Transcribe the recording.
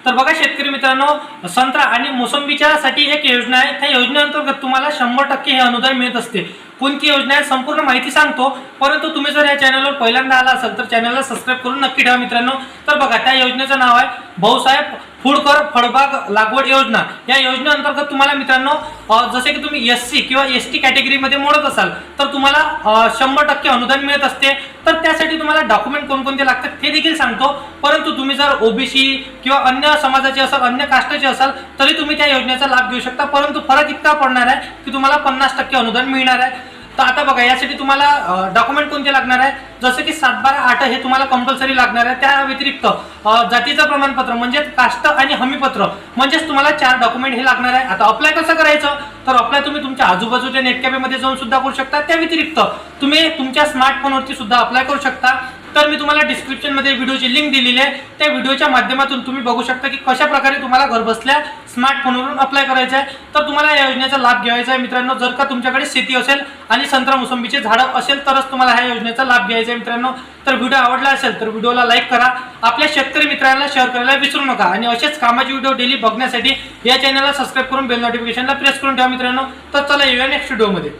तर बघा शेतकरी मित्रांनो, संत्रा आणि मोसंबीच्या साठी एक योजना आहे। त्या योजनेअंतर्गत तुम्हाला 100% हे अनुदान मिळत असते। कोणती योजना आहे संपूर्ण माहिती सांगतो, परंतु तुम्ही जर या चॅनलवर पहिल्यांदा आला असाल तर चॅनलला सबस्क्राइब करून नक्की ठेवा मित्रांनो। तर बघा त्या योजनेचं नाव आहे भाऊसाहेब फुडकर फळबाग लागवड योजना। या योजनेअंतर्गत तुम्हाला मित्रांनो जसे की तुम्ही एससी किंवा एसटी कॅटेगरीमध्ये मोडत असाल तर तुम्हाला 100% अनुदान मिळत असते। तर त्यासाठी तुम्हाला डॉक्युमेंट कोणकोणते लागतात ते देखील सांगतो, परंतु तुम्ही जर ओबीसी किंवा अन्य समाजाचे असाल, अन्य कास्टचे असाल तरी तुम्ही त्या योजनेचा लाभ घेऊ शकता, परंतु फरक इतका पडणार आहे की तुम्हाला 50% अनुदान मिळणार आहे। तर आता बघा यासाठी तुम्हाला डॉक्युमेंट कोणते लागणार आहे, जसे की 7/12/8 हे तुम्हाला कंपल्सरी लागणार आहे। त्या व्यतिरिक्त जातीचं प्रमाणपत्र म्हणजे कास्ट आणि हमीपत्र म्हणजेच तुम्हाला 4 डॉक्युमेंट हे लागणार आहे। आता अप्लाय कसं करायचं, तर अप्लाय तुम्ही तुमच्या आजूबाजूच्या नेट कॅफेमध्ये जाऊन सुद्धा करू शकता। त्या व्यतिरिक्त तुम्ही तुमच्या स्मार्टफोनवरती सुद्धा अप्लाय करू शकता। तर मी तुम्हाला डिस्क्रिप्शन मध्ये व्हिडिओची लिंक दिलेली आहे, त्या व्हिडिओच्या माध्यमातून तुम्ही बघू शकता की कशा प्रकारे तुम्हाला घर बसल्या स्मार्टफोनवरून अप्लाय करायचं आहे। तर तुम्हाला या योजनेचा लाभ घ्यायचा आहे मित्रांनो। जर का तुमच्याकडे शेती असेल आणि संत्रा मोसंबीचे झाडं असेल तरच तुम्हाला ह्या योजनेचा लाभ घ्यायचा आहे मित्रांनो। तर व्हिडिओ आवडला असेल तर व्हिडिओला लाईक करा, आपल्या शेतकरी मित्रांना शेअर करायला विसरू नका आणि असेच कामाचे व्हिडिओ डेली बघण्यासाठी या चॅनलला सबस्क्राइब करून बेल नोटिफिकेशनला प्रेस करून ठेवा मित्रांनो। तर चला येऊया नेक्स्ट व्हिडिओमध्ये।